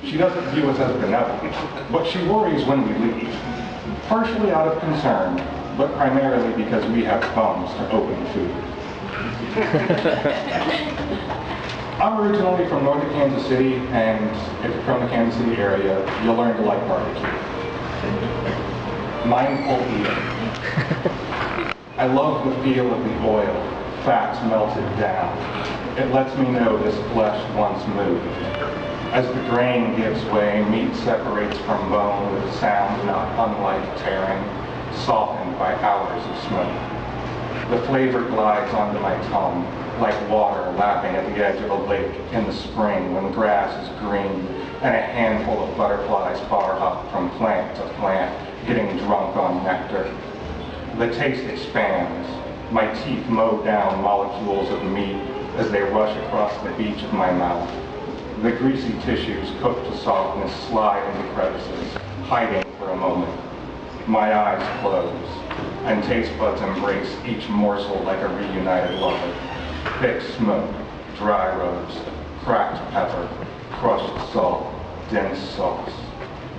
She doesn't view us as benevolent, but she worries when we leave, partially out of concern, but primarily because we have thumbs to open food. I'm originally from north of Kansas City, and if you're from the Kansas City area, you'll learn to like barbecue. Mindful eating. I love the feel of the oil, fats melted down. It lets me know this flesh once moved. As the grain gives way, meat separates from bone with a sound not unlike tearing, softened by hours of smoke. The flavor glides onto my tongue, like water lapping at the edge of a lake in the spring when grass is green and a handful of butterflies far up from plant to plant, getting drunk on nectar. The taste expands. My teeth mow down molecules of meat as they rush across the beach of my mouth. The greasy tissues cooked to softness slide into crevices, hiding for a moment. My eyes close, and taste buds embrace each morsel like a reunited lover. Thick smoke, dry roast, cracked pepper, crushed salt, dense sauce,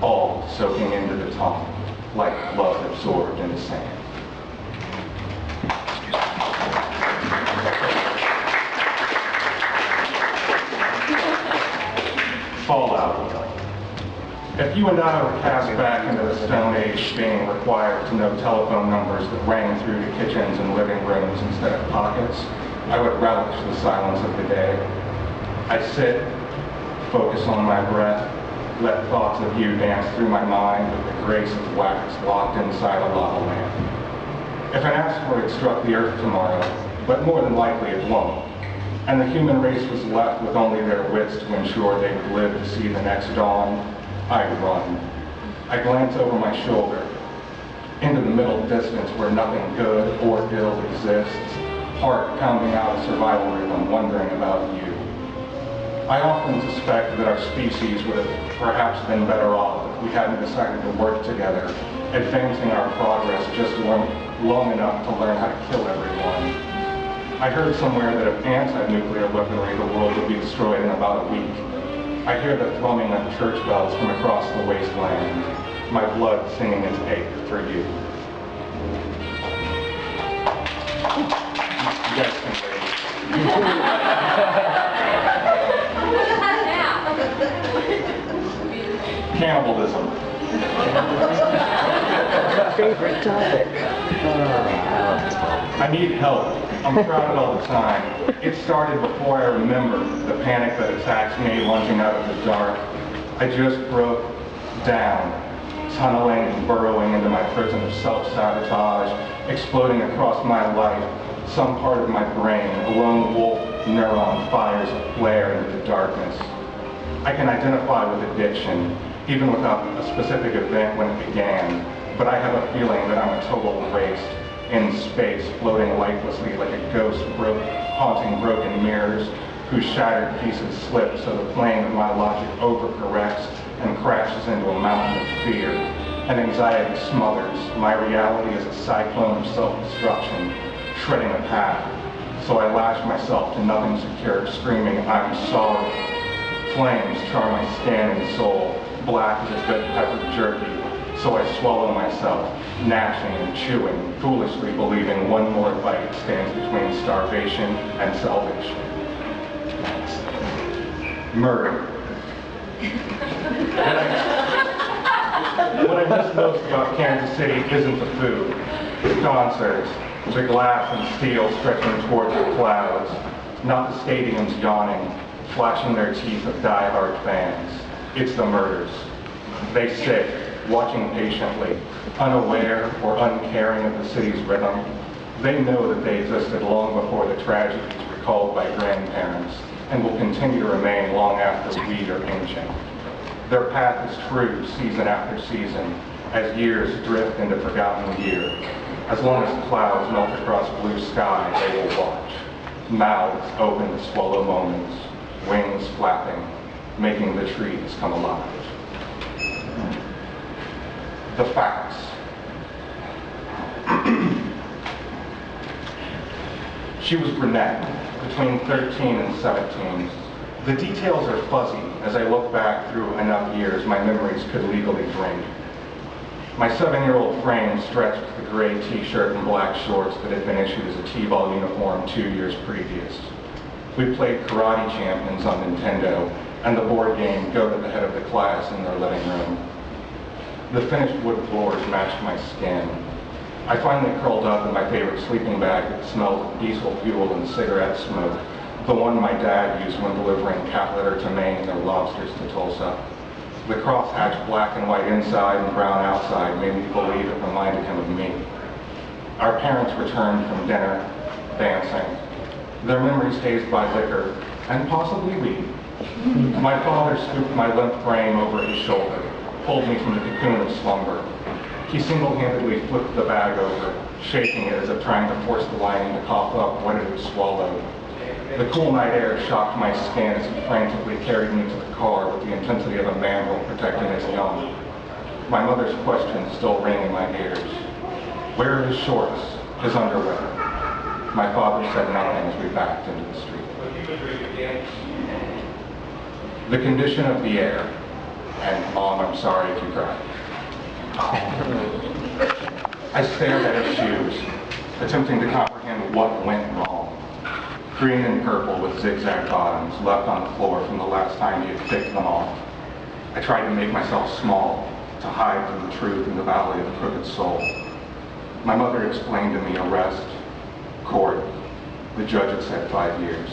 all soaking into the tongue like blood absorbed into sand. Fallout. If you and I were cast back into the Stone Age, being required to know telephone numbers that rang through to kitchens and living rooms instead of pockets, I would relish the silence of the day. I sit, focus on my breath, let thoughts of you dance through my mind with the grace of wax locked inside a lava lamp. If an asteroid struck the Earth tomorrow, but more than likely it won't, and the human race was left with only their wits to ensure they would live to see the next dawn, I'd run. I glance over my shoulder, into the middle distance where nothing good or ill exists, heart pounding out a survival rhythm, wondering about you. I often suspect that our species would have perhaps been better off if we hadn't decided to work together, advancing our progress just long enough to learn how to kill everyone. I heard somewhere that if ants had nuclear weaponry, the world would be destroyed in about a week. I hear the thrumming of church bells from across the wasteland, my blood singing its ache for you. You guys can wait. Cannibalism. Favorite topic. I need help. I'm crowded all the time. It started before I remember the panic that attacks me lunging out of the dark. I just broke down, tunneling and burrowing into my prison of self-sabotage, exploding across my life. Some part of my brain, a lone wolf neuron, fires a flare into the darkness. I can identify with addiction, even without a specific event when it began, but I have a feeling that I'm a total waste in space, floating lifelessly like a ghost haunting broken mirrors whose shattered pieces slip so the plane of my logic overcorrects and crashes into a mountain of fear. And anxiety smothers. My reality is a cyclone of self-destruction, shredding a path. So I lash myself to nothing secure, screaming, I'm sorry. Flames char my skin and soul, black as a good pepper jerky. So I swallow myself, gnashing and chewing, foolishly believing one more bite stands between starvation and salvation. Murder. What I miss most about Kansas City isn't the food, the concerts, the glass and steel stretching towards the clouds, not the stadiums yawning, flashing their teeth of die-hard fans. It's the murders. They sit, watching patiently, unaware or uncaring of the city's rhythm. They know that they existed long before the tragedies recalled by grandparents, and will continue to remain long after we are ancient. Their path is true season after season, as years drift into forgotten year. As long as clouds melt across blue sky, they will watch. Mouths open to swallow moments, wings flapping, making the trees come alive. The facts. She was brunette, between 13 and 17. The details are fuzzy as I look back through enough years my memories could legally drink. My 7-year-old frame stretched the gray t-shirt and black shorts that had been issued as a t-ball uniform 2 years previous. We played Karate Champions on Nintendo and the board game Go to the Head of the Class in their living room. The finished wood floors matched my skin. I finally curled up in my favorite sleeping bag that smelled of diesel fuel and cigarette smoke, the one my dad used when delivering cat litter to Maine and their lobsters to Tulsa. The crosshatch black and white inside and brown outside made me believe it reminded him of me. Our parents returned from dinner, dancing, their memories hazed by liquor, and possibly weed. My father scooped my limp frame over his shoulder, pulled me from the cocoon of slumber. He single-handedly flipped the bag over, shaking it as if trying to force the lining to cough up what it had swallowed. The cool night air shocked my skin as he frantically carried me to the car with the intensity of a mandrill protecting his young. My mother's questions still ring in my ears. Where are his shorts, his underwear? My father said nothing as we backed into the street. The condition of the air, and Mom, I'm sorry if you cried. I stared at his shoes, attempting to comprehend what went wrong. Green and purple with zigzag bottoms left on the floor from the last time he had picked them off. I tried to make myself small, to hide from the truth in the valley of the crooked soul. My mother explained to me arrest, court. The judge had said 5 years.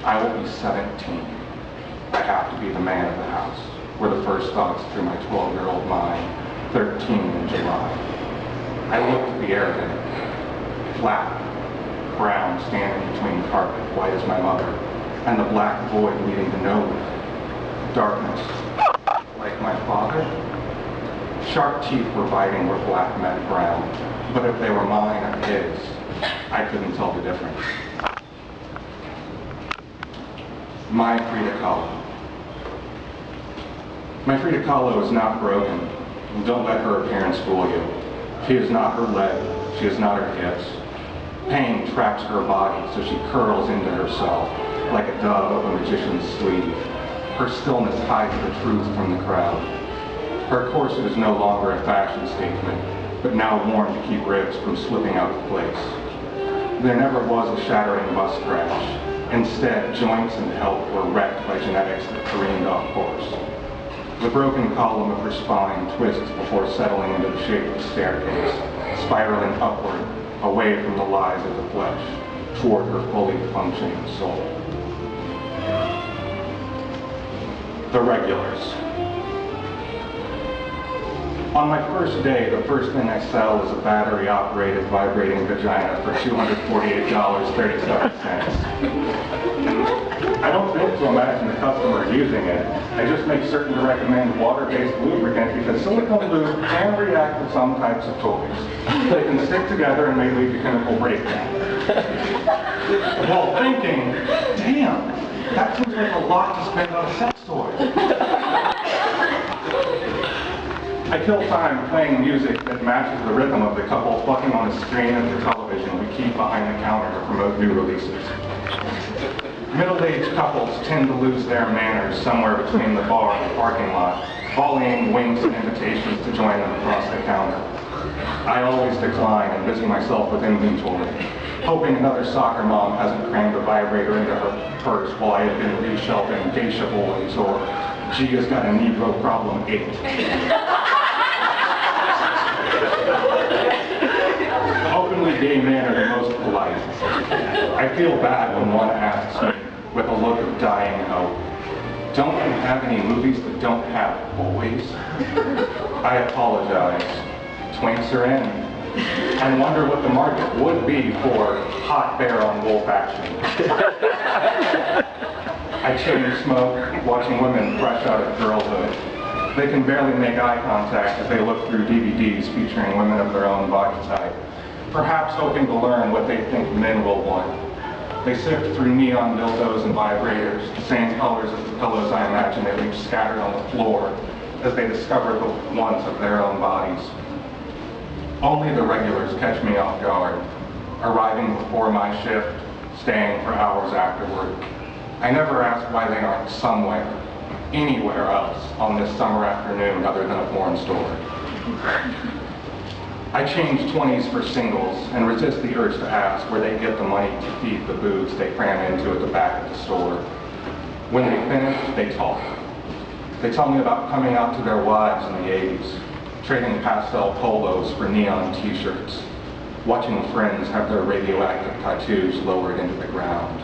I will be 17. I have to be the man of the house, were the first thoughts through my 12-year-old mind, 13 in July. I looked at the air then, flat, brown, standing between carpet, white as my mother, and the black void leading to nowhere. Darkness, like my father. Sharp teeth were biting where black met brown, but if they were mine or his, I couldn't tell the difference. My Frida Kahlo. My Frida Kahlo is not broken, and don't let her appearance fool you. She is not her leg, she is not her hips. Pain traps her body, so she curls into herself, like a dove of a magician's sleeve. Her stillness hides the truth from the crowd. Her corset is no longer a fashion statement, but now worn to keep ribs from slipping out of place. There never was a shattering bus crash. Instead, joints and health were wrecked by genetics that careened off course. The broken column of her spine twists before settling into the shape of a staircase, spiraling upward, away from the lies of the flesh, toward her fully functioning soul. The regulars. On my first day, the first thing I sell is a battery-operated vibrating vagina for $248.37. I don't think to imagine the customer using it. I just make certain to recommend water-based lubricant because silicone lube can react with some types of toys. They can stick together and may lead to chemical breakdown. While thinking, damn, that seems like a lot to spend on a sex toy. I kill time playing music that matches the rhythm of the couple fucking on a screen of the television we keep behind the counter to promote new releases. Middle-aged couples tend to lose their manners somewhere between the bar and the parking lot, volleying winks and invitations to join them across the counter. I always decline and busy myself with inventory, hoping another soccer mom hasn't crammed a vibrator into her purse while I have been reshelving geisha boys or Gia's got a Negro problem 8. Openly gay men are the most polite. I feel bad when one asks me, with a look of dying hope, don't you have any movies that don't have boys? I apologize. Twinks are in. And wonder what the market would be for hot bear on wolf action. I chain smoke, watching women fresh out of girlhood. They can barely make eye contact as they look through DVDs featuring women of their own body type, perhaps hoping to learn what they think men will want. They sift through neon dildos and vibrators, the same colors as the pillows I imagine they leave scattered on the floor as they discover the ones of their own bodies. Only the regulars catch me off guard, arriving before my shift, staying for hours afterward. I never ask why they aren't somewhere, anywhere else on this summer afternoon other than a porn store. I change 20s for singles and resist the urge to ask where they get the money to feed the booze they cram into at the back of the store. When they finish, they talk. They tell me about coming out to their wives in the 80s, trading pastel polos for neon t-shirts, watching friends have their radioactive tattoos lowered into the ground.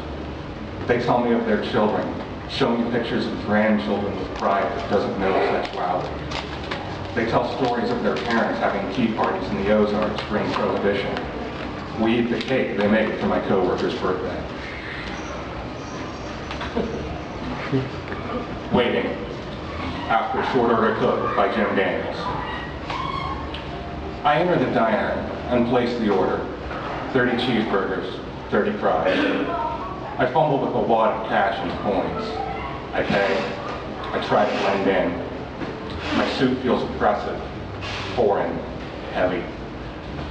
They tell me of their children, show me pictures of grandchildren with pride that doesn't know sexuality. They tell stories of their parents having tea parties in the Ozarks during Prohibition. We eat the cake they make for my coworker's birthday. Waiting, after Short Order Cook by Jim Daniels. I enter the diner and place the order. 30 cheeseburgers, 30 fries. I fumble with a wad of cash and coins. I pay. I try to blend in. My suit feels oppressive, foreign, heavy.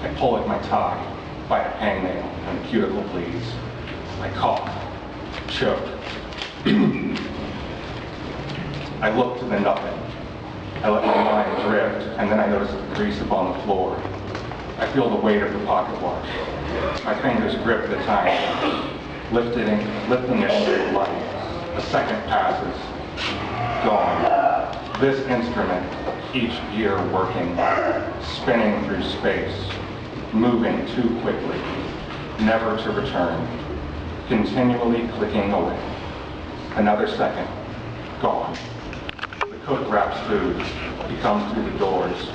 I pull at my tie, bite a hangnail, and cuticle bleeds. I cough, choke. I look to the nothing. I let my mind drift, and then I notice the grease upon the floor. I feel the weight of the pocket watch. My fingers grip the time, lifting it into light. A second passes. Gone. This instrument, each gear working, spinning through space, moving too quickly, never to return, continually clicking away. Another second, gone. The cook wraps food. He comes through the doors,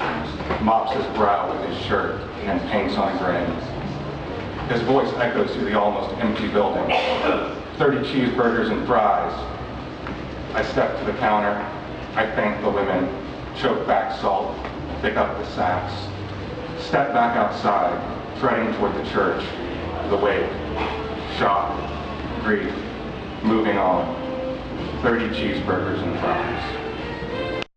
mops his brow with his shirt, and paints on a grin. His voice echoes through the almost empty building. 30 cheeseburgers and fries. I step to the counter. I thank the women, choke back salt, pick up the sacks, step back outside, treading toward the church, the wake, shock, grief, moving on, 30 cheeseburgers and fries.